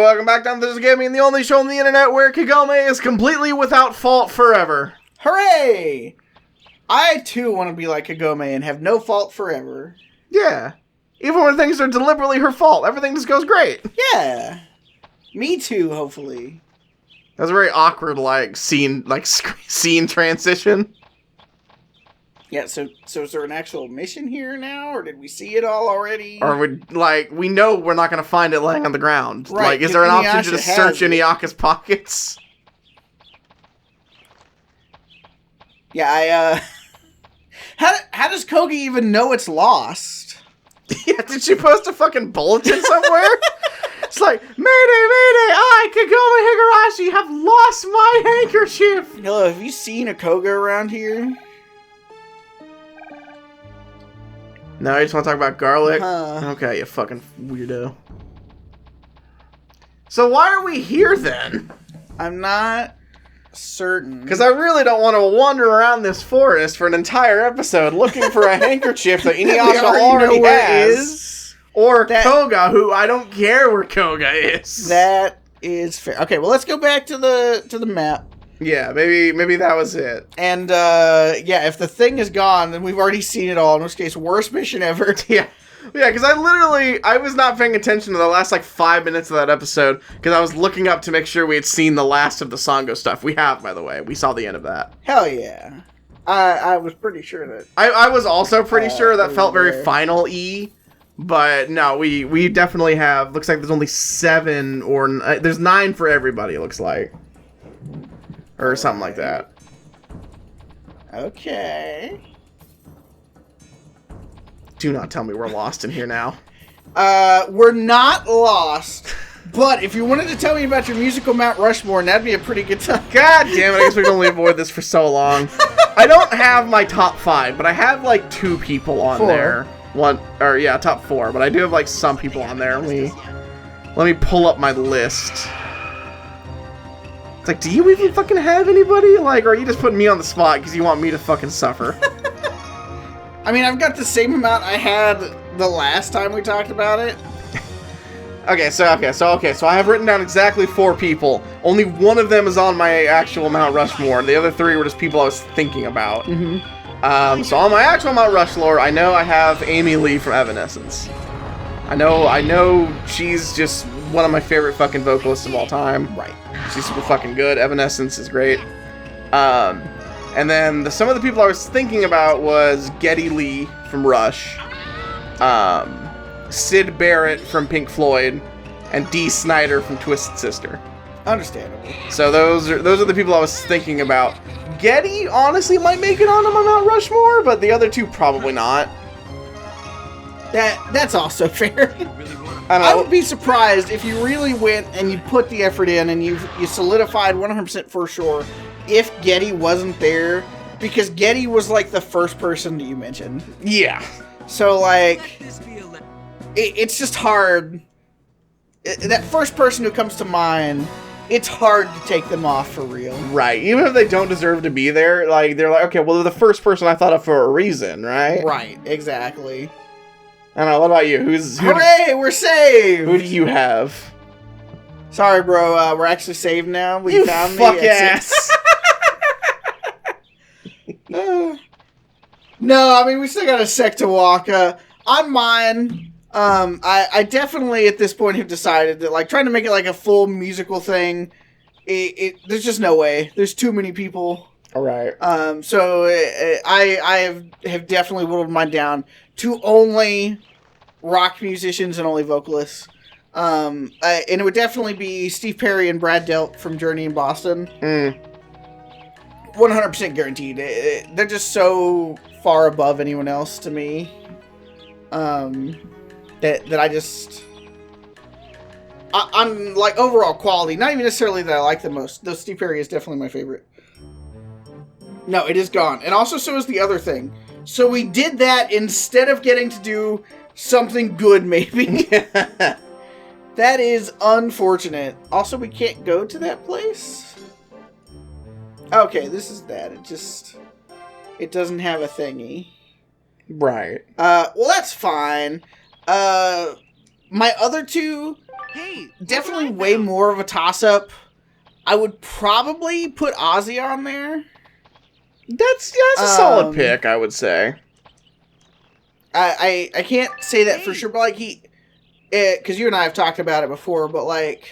welcome back to This is Gaming, the only show on the internet where Kagome is completely without fault forever. Hooray! I too want to be like Kagome and have no fault forever. Yeah. Even when things are deliberately her fault, everything just goes great. Yeah. Me too, hopefully. That was a very awkward, scene transition. Yeah, so is there an actual mission here now, or did we see it all already? Or we know we're not going to find it laying on the ground. Right, Is there an option to InuYasha just search InuYasha's pockets? Yeah, how does Kogi even know it's lost? Yeah, did she post a fucking bulletin somewhere? It's like, Mayday, Mayday, I, Kagome Higurashi, have lost my handkerchief! Hello, have you seen a Koga around here? No, you just want to talk about garlic? Uh-huh. Okay, you fucking weirdo. So why are we here then? I'm not certain. Because I really don't want to wander around this forest for an entire episode looking for a handkerchief that InuYasha already has. Or Koga, who I don't care where Koga is. That is fair. Okay, well let's go back to the map. Yeah, maybe that was it. And yeah, if the thing is gone, then we've already seen it all. In which case, worst mission ever. Yeah. Yeah, because I was not paying attention to the last 5 minutes of that episode because I was looking up to make sure we had seen the last of the Sango stuff. We have, by the way. We saw the end of that. Hell yeah. I was pretty sure that. I was also pretty sure that felt very final-y. But no, we definitely have. Looks like there's only 7 or there's 9 for everybody. It looks like, or something like that. Okay. Do not tell me we're lost in here now. We're not lost. But if you wanted to tell me about your musical Mount Rushmore, that'd be a pretty good time. God damn it! I guess we can only avoid this for so long. I don't have my top 5, but I have 2 people on there. Top 4, but I do have some people on there. Let me pull up my list. It's do you even fucking have anybody? Or are you just putting me on the spot because you want me to fucking suffer? I mean, I've got the same amount I had the last time we talked about it. So I have written down exactly 4 people. Only one of them is on my actual Mount Rushmore. The other 3 were just people I was thinking about. Mm-hmm. So on my actual Mount Rushmore, I know I have Amy Lee from Evanescence. I know she's just one of my favorite fucking vocalists of all time. Right. She's super fucking good. Evanescence is great. And then some of the people I was thinking about was Geddy Lee from Rush, Syd Barrett from Pink Floyd, and Dee Snider from Twisted Sister. Understandable. So those are the people I was thinking about. Geddy honestly might make it onto my Mount Rushmore, but the other 2 probably not. That's also fair. I would be surprised if you really went and you put the effort in and you solidified 100% for sure if Geddy wasn't there, because Geddy was the first person that you mentioned. Yeah. So it's just hard. That first person who comes to mind, it's hard to take them off for real. Right. Even if they don't deserve to be there, they're okay, well, they're the first person I thought of for a reason, right? Right, exactly. I don't know, what about you? Hooray, we're saved! Who do you have? Sorry, bro, we're actually saved now. You found fuck me ass. No, I mean, we still got a sec to walk. On mine, I definitely at this point have decided that trying to make it a full musical thing, there's just no way. There's too many people. All right. So I have definitely whittled mine down to only rock musicians and only vocalists. And it would definitely be Steve Perry and Brad Delp from Journey in Boston. 100% guaranteed. They're just so far above anyone else to me. That I just... on overall quality, not even necessarily that I like the most, though Steve Perry is definitely my favorite. No, it is gone. And also so is the other thing. So we did that instead of getting to do something good, maybe. That is unfortunate. Also, we can't go to that place? Okay, this is that. It doesn't have a thingy. Right. Well, that's fine. My other two, definitely way more of a toss-up. I would probably put Ozzy on there. That's a solid pick, I would say. I can't say that for sure, but like because you and I have talked about it before, but like,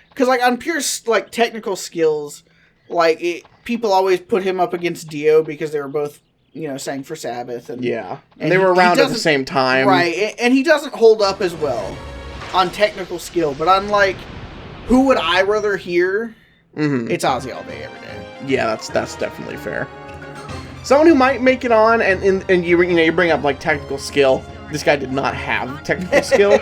because like on pure like technical skills, like people always put him up against Dio because they were both, you know, sang for Sabbath, and they were around at the same time, right? And he doesn't hold up as well on technical skill, but on like, who would I rather hear? It's Ozzy all day, every day. Yeah, that's definitely fair. Someone who might make it on, and you bring up like technical skill. This guy did not have technical skill,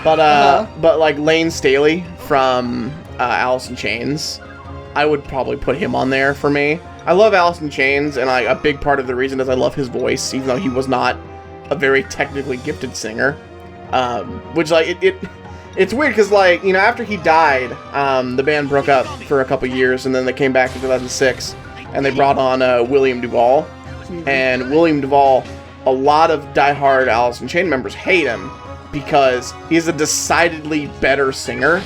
but like Lane Staley from Alice in Chains, I would probably put him on there for me. I love Alice in Chains, and a big part of the reason is I love his voice, even though he was not a very technically gifted singer. Which like it's weird because like, you know, after he died, the band broke up for a couple years, and then they came back in 2006. And they brought on William Duvall. And William Duvall, a lot of diehard Alice in Chains members hate him because he's a decidedly better singer.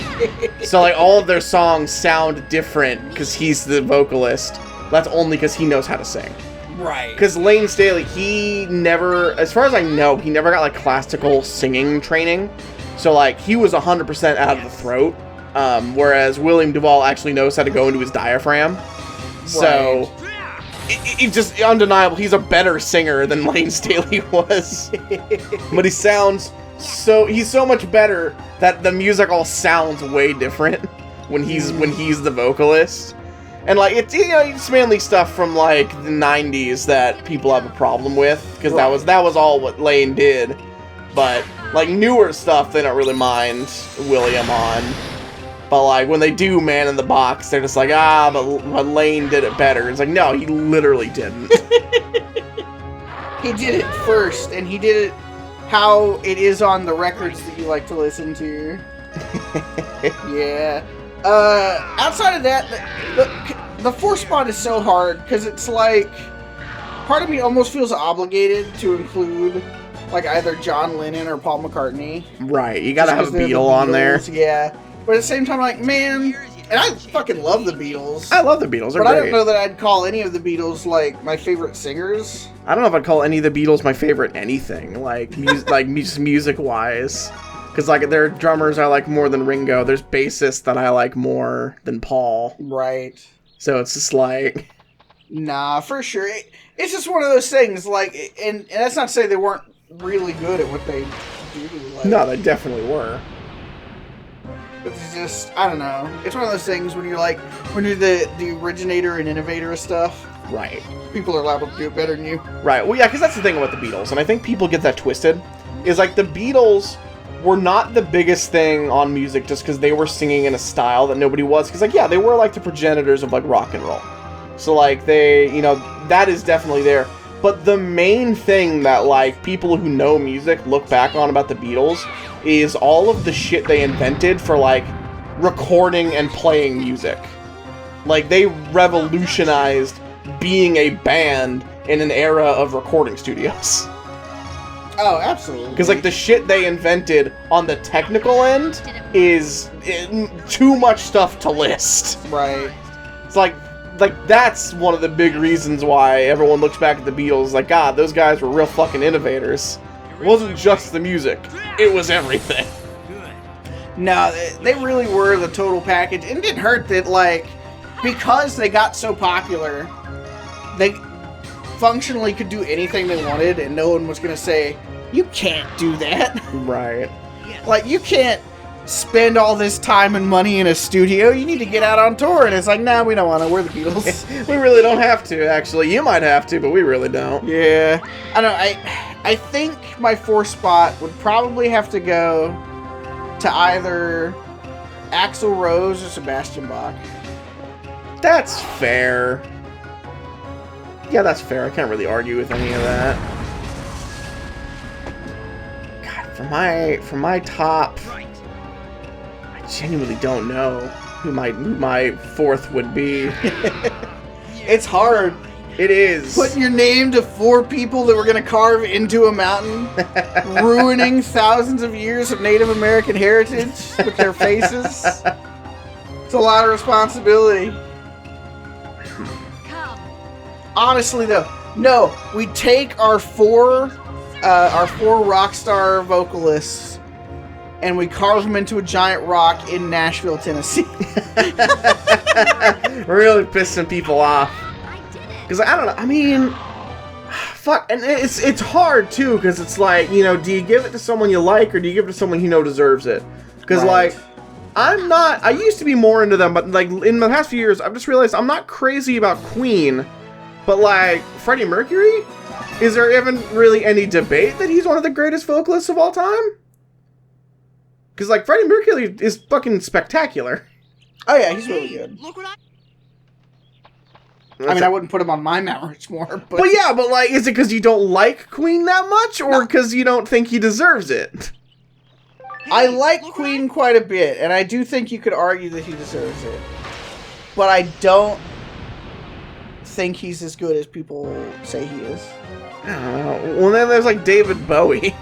So like all of their songs sound different because he's the vocalist. That's only because he knows how to sing. Right. Because Lane Staley, he never, as far as I know, he never got like classical singing training. So like he was 100% out of the throat. Whereas William Duvall actually knows how to go into his diaphragm. So, it's just undeniable. He's a better singer than Lane Staley was. But he sounds he's so much better that the music all sounds way different when he's the vocalist. And like, it's, you know, it's mainly stuff from like the 90s that people have a problem with, because that was all what Lane did. But like newer stuff, they don't really mind William on. But like when they do Man in the Box, they're just like, but Lane did it better. It's like, no, he literally didn't. He did it first, and he did it how it is on the records that you like to listen to. Yeah. Outside of that, the fourth spot is so hard because it's like, part of me almost feels obligated to include like either John Lennon or Paul McCartney. Right, you gotta have a Beatle on there. Yeah. But at the same time, like, man, and I fucking love the Beatles. I love the Beatles. But I don't know that I'd call any of the Beatles, like, my favorite singers. I don't know if I'd call any of the Beatles my favorite anything, like, music-wise. Because, like, their drummers I like more than Ringo. There's bassists that I like more than Paul. Right. So it's just like... Nah, for sure. It's just one of those things, like, and that's not to say they weren't really good at what they do. Like, no, they definitely were. It's just, I don't know. It's one of those things when you're like, when you're the originator and innovator of stuff. Right. People are liable to do it better than you. Right. Well, yeah, because that's the thing about the Beatles, and I think people get that twisted, is like the Beatles were not the biggest thing on music just because they were singing in a style that nobody was. Because, like, yeah, they were like the progenitors of like rock and roll. So, like, they, you know, that is definitely there. But the main thing that, like, people who know music look back on about the Beatles is all of the shit they invented for, like, recording and playing music. Like, they revolutionized being a band in an era of recording studios. Oh, absolutely. Because, like, the shit they invented on the technical end is too much stuff to list. Right. It's like, that's one of the big reasons why everyone looks back at the Beatles like, God, those guys were real fucking innovators. It wasn't just the music. It was everything. No, they really were the total package. And it didn't hurt that, like, because they got so popular, they functionally could do anything they wanted, and no one was going to say, you can't do that. Right. Like, you can't spend all this time and money in a studio. You need to get out on tour. And it's like, nah, we don't want to. We're the Beatles. We really don't have to, actually. You might have to, but we really don't. Yeah. I don't know. I think my fourth spot would probably have to go to either Axl Rose or Sebastian Bach. That's fair. Yeah, that's fair. I can't really argue with any of that. God, for my top, I genuinely don't know who my fourth would be. It's hard. It is. Putting your name to 4 people that were going to carve into a mountain, ruining thousands of years of Native American heritage with their faces. It's a lot of responsibility. Honestly, though, no, we take our 4 rock star vocalists and we carve them into a giant rock in Nashville, Tennessee. Really pissing people off. Because I don't know, I mean, fuck, and it's hard too, because it's like, you know, do you give it to someone you like, or do you give it to someone you know deserves it? Because like, I used to be more into them, but like, in the past few years, I've just realized I'm not crazy about Queen, but like, Freddie Mercury? Is there even really any debate that he's one of the greatest vocalists of all time? Because like, Freddie Mercury is fucking spectacular. Oh yeah, he's really good. I mean, I wouldn't put him on my Mount Rushmore, but... Well, yeah, but, like, is it because you don't like Queen that much, or because you don't think he deserves it? I like Queen quite a bit, and I do think you could argue that he deserves it. But I don't think he's as good as people say he is. I don't know. Well, then there's, like, David Bowie.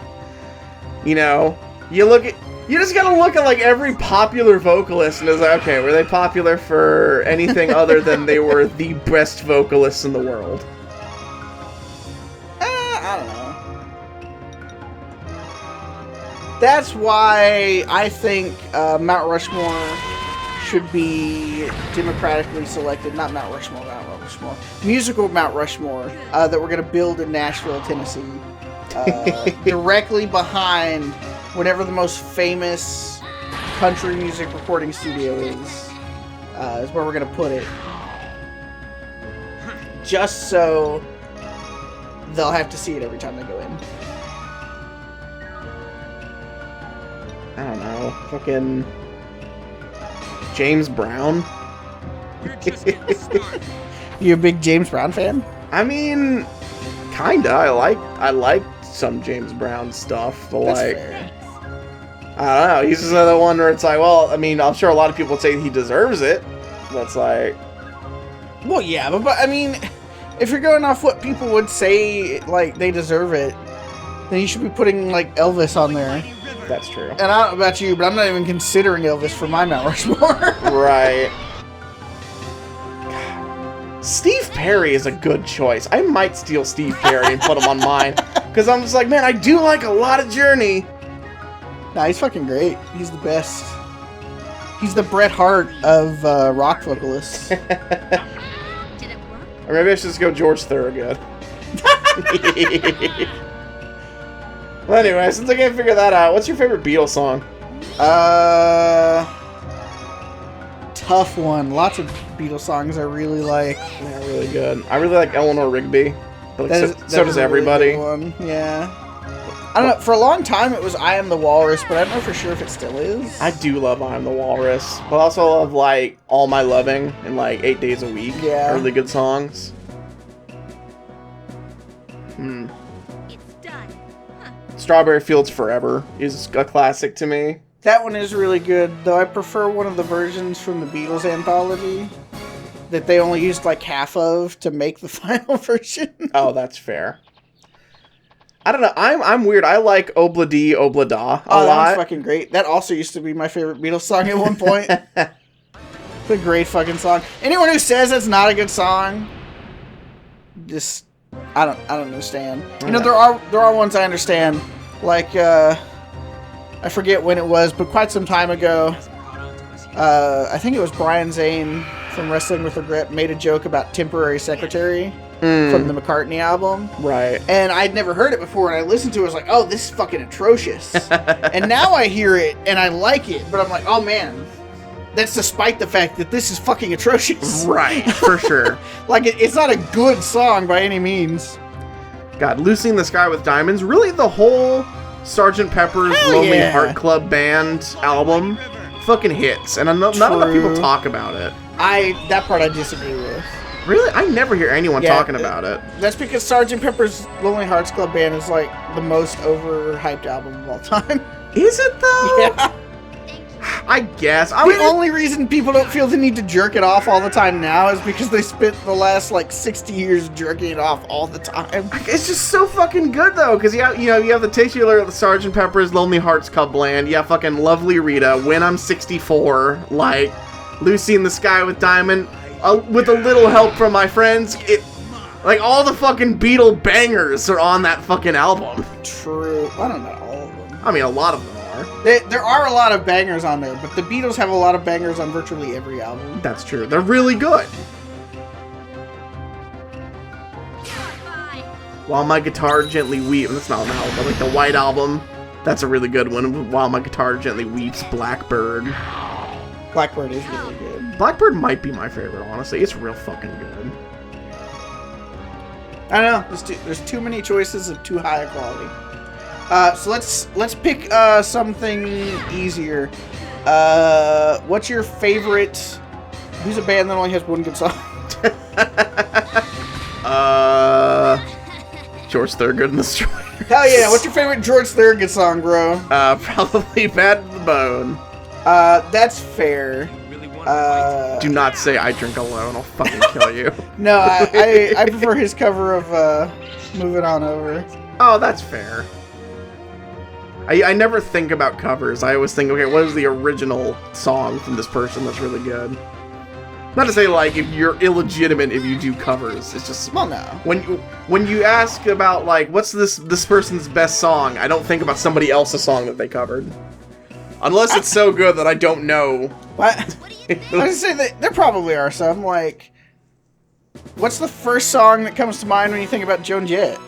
You know? You just gotta look at, like, every popular vocalist and it's like, okay, were they popular for anything other than they were the best vocalists in the world? I don't know. That's why I think Mount Rushmore should be democratically selected. Not Mount Rushmore, musical Mount Rushmore that we're going to build in Nashville, Tennessee. Directly behind whatever the most famous country music recording studio is where we're going to put it. Just so they'll have to see it every time they go in. I don't know. Fucking James Brown? You a big James Brown fan? I mean, kinda. I like some James Brown stuff, but That's like... fair. I don't know. He's just another one where it's like, well, I mean, I'm sure a lot of people would say he deserves it. That's like... Well, yeah, but I mean, if you're going off what people would say, like, they deserve it, then you should be putting, like, Elvis on there. That's true. And I don't know about you, but I'm not even considering Elvis for my Mount Rushmore. Right. Steve Perry is a good choice. I might steal Steve Perry and put him on mine. Because I'm just like, man, I do like a lot of Journey. Nah, he's fucking great. He's the best. He's the Bret Hart of rock vocalists. Or maybe I should just go George Thorogood. Well, anyway, since I can't figure that out, what's your favorite Beatles song? Tough one. Lots of Beatles songs I really like. Yeah, really good. I really like Eleanor Rigby. But like, so does a everybody. Really good one. Yeah. I don't know. For a long time, it was I Am the Walrus, but I don't know for sure if it still is. I do love I Am the Walrus, but I also love like All My Loving and like 8 Days a Week. Yeah. Really good songs. It's done. Huh. Strawberry Fields Forever is a classic to me. That one is really good, though I prefer one of the versions from the Beatles anthology that they only used like half of to make the final version. Oh, that's fair. I don't know. I'm weird. I like Obla Dee Obla Da a lot. That one's fucking great. That also used to be my favorite Beatles song at one point. It's a great fucking song. Anyone who says it's not a good song, just I don't understand. You know, there are ones I understand. Like I forget when it was, but quite some time ago, I think it was Brian Zane from Wrestling with Regret made a joke about Temporary Secretary from the McCartney album. Right. And I'd never heard it before, and I listened to it, I was like, oh, this is fucking atrocious. And now I hear it, and I like it, but I'm like, oh man, that's despite the fact that this is fucking atrocious. Right, for sure. Like, it's not a good song by any means. God, Lucy in the Sky with Diamonds, really the whole Sgt. Pepper's Hell Lonely yeah. Heart Club Band album fucking hits, and not enough people talk about it. That part I disagree with. Really? I never hear anyone Yeah, talking about it. That's because Sgt. Pepper's Lonely Hearts Club Band is like the most overhyped album of all time. Is it though? Yeah. I guess. I The mean, only reason people don't feel the need to jerk it off all the time now is because they spent the last, like, 60 years jerking it off all the time. it's just so fucking good though, because you have the titular of the Sgt. Pepper's Lonely Hearts Club Band. You have fucking Lovely Rita, When I'm 64, like Lucy in the Sky with Diamond, with a little help from my friends. Like all the fucking Beatle bangers are on that fucking album. True. I don't know all of them. I mean, a lot of them are. There are a lot of bangers on there, but the Beatles have a lot of bangers on virtually every album. That's true. They're really good. While My Guitar Gently Weeps. That's not an album, but like the White Album. That's a really good one. While My Guitar Gently Weeps, Blackbird. Blackbird is really good. Blackbird might be my favorite, honestly. It's real fucking good. I don't know. There's too many choices of too high a quality. So let's pick something easier. What's your favorite? Who's a band that only has one good song? George Thorogood and the Destroyers. Hell yeah! What's your favorite George Thorogood song, bro? Probably Bad to the Bone. That's fair. Do not say I Drink Alone. I'll fucking kill you. No, I prefer his cover of Moving On Over. Oh, that's fair. I never think about covers. I always think, okay, what is the original song from this person that's really good? Not to say, like, if you're illegitimate if you do covers. It's just... Well, no. When you ask about, like, what's this person's best song, I don't think about somebody else's song that they covered. Unless it's so good that I don't know. What? I was gonna say that there probably are some, like... What's the first song that comes to mind when you think about Joan Jett?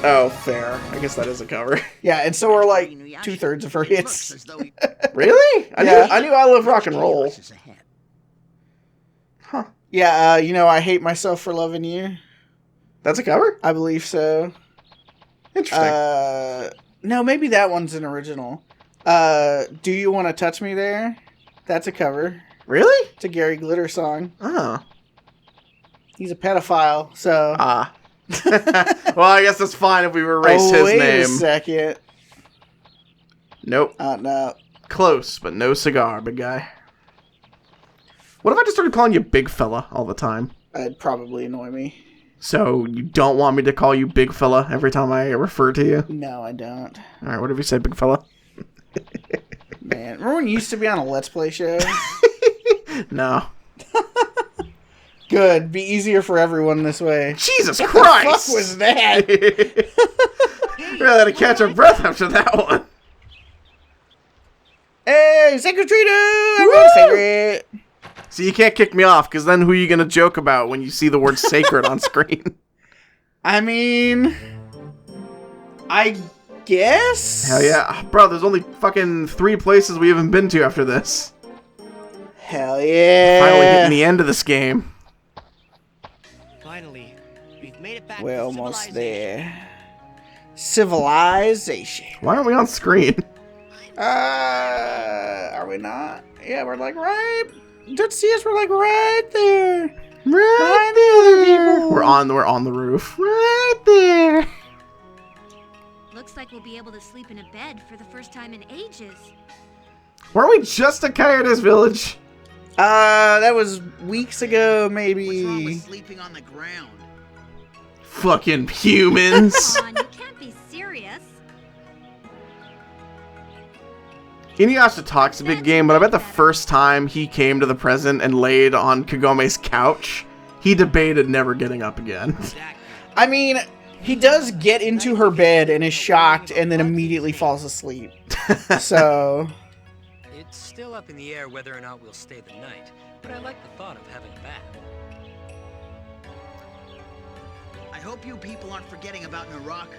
Oh, fair. I guess that is a cover. Yeah, and so are, like, 2/3 of her hits. Really? I knew I Love Rock and Roll. Huh. Yeah, I Hate Myself for Loving You. That's a cover? I believe so. Interesting. No, maybe that one's an original. Do You Want to Touch Me There? That's a cover. Really? It's a Gary Glitter song. Oh. He's a pedophile, so... Ah. Well, I guess that's fine if we erase his wait name. a second. Nope. No. Close, but no cigar, big guy. What if I just started calling you big fella all the time? That'd probably annoy me. So, you don't want me to call you big fella every time I refer to you? No, I don't. Alright, what if you say big fella? Man, remember when you used to be on a Let's Play show? No. Good. Be easier for everyone this way. Jesus What Christ! the fuck was that? Really had to catch our breath after that one. Hey, Sacred Trito! Everyone's favorite! So you can't kick me off, because then who are you going to joke about when you see the word sacred on screen? I mean... I guess? Hell yeah. Bro, there's only fucking 3 places we haven't been to after this. Hell yeah! Finally hitting the end of this game. Finally, we've made it back We're to almost civilization. there. Civilization. Why aren't we on screen? Are we not? Yeah, we're like right... Don't see us, we're like right there. Right there. We're on the roof. Right there. Looks like we'll be able to sleep in a bed for the first time in ages. Weren't we just at Coyote's Village? That was weeks ago, maybe. What's wrong with sleeping on the ground? Fucking humans. Come on, you can't be serious. InuYasha Talk's a big game, but I bet the first time he came to the present and laid on Kagome's couch, he debated never getting up again. Exactly. I mean, he does get into her bed and is shocked and then immediately falls asleep. So... It's still up in the air whether or not we'll stay the night, but I like the thought of having a bath. I hope you people aren't forgetting about Naraku.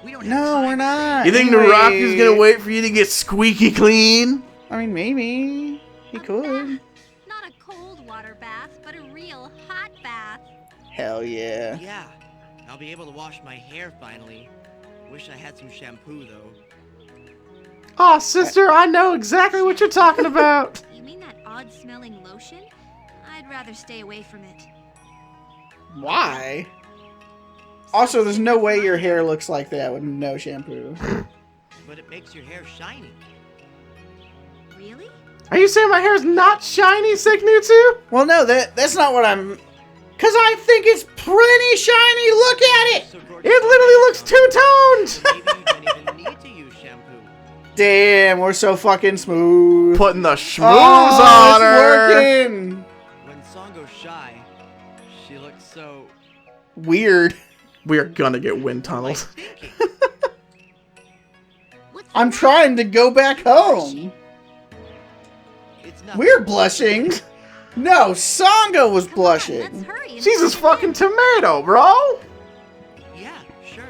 We don't have No, time we're to not. You think Anyway, Naraku's gonna wait for you to get squeaky clean? I mean, maybe. He could. Not a cold water bath, but a real hot bath. Hell yeah. Yeah, I'll be able to wash my hair finally. Wish I had some shampoo though. Aw, sister, I know exactly what you're talking about. You mean that odd-smelling lotion? I'd rather stay away from it. Why? Also, there's no way your hair looks like that with no shampoo. But it makes your hair shiny. Really? Are you saying my hair is not shiny, Seknutsu? Well, no, that's not what I'm... Because I think it's pretty shiny. Look at it. So It literally looks two-toned! maybe you don't even need to use shampoo. Damn, we're so fucking smooth. Putting the schmoozes Oh, on it's her. working. When Song goes shy, she looks so... Weird. We are gonna get wind tunnels. thinking. What's I'm the trying to go back home. It's not We're blushing. No, Sangha was Let's blushing. hurry. and She's see a the fucking tomato, bro. Yeah, sure.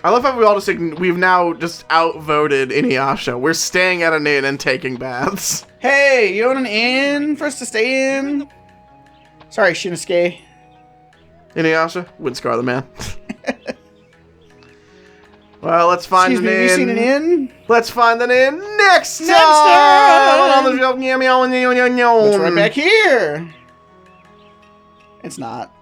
I love how we all just we've now just outvoted InuYasha. We're staying at an inn and taking baths. Hey, you want an inn for us to stay in? Sorry, Shinsuke. InuYasha, Windscar the man. Well, let's find Excuse an me, inn. have you seen an inn? Let's find an inn next time. time! On the show. It's right back here. It's not.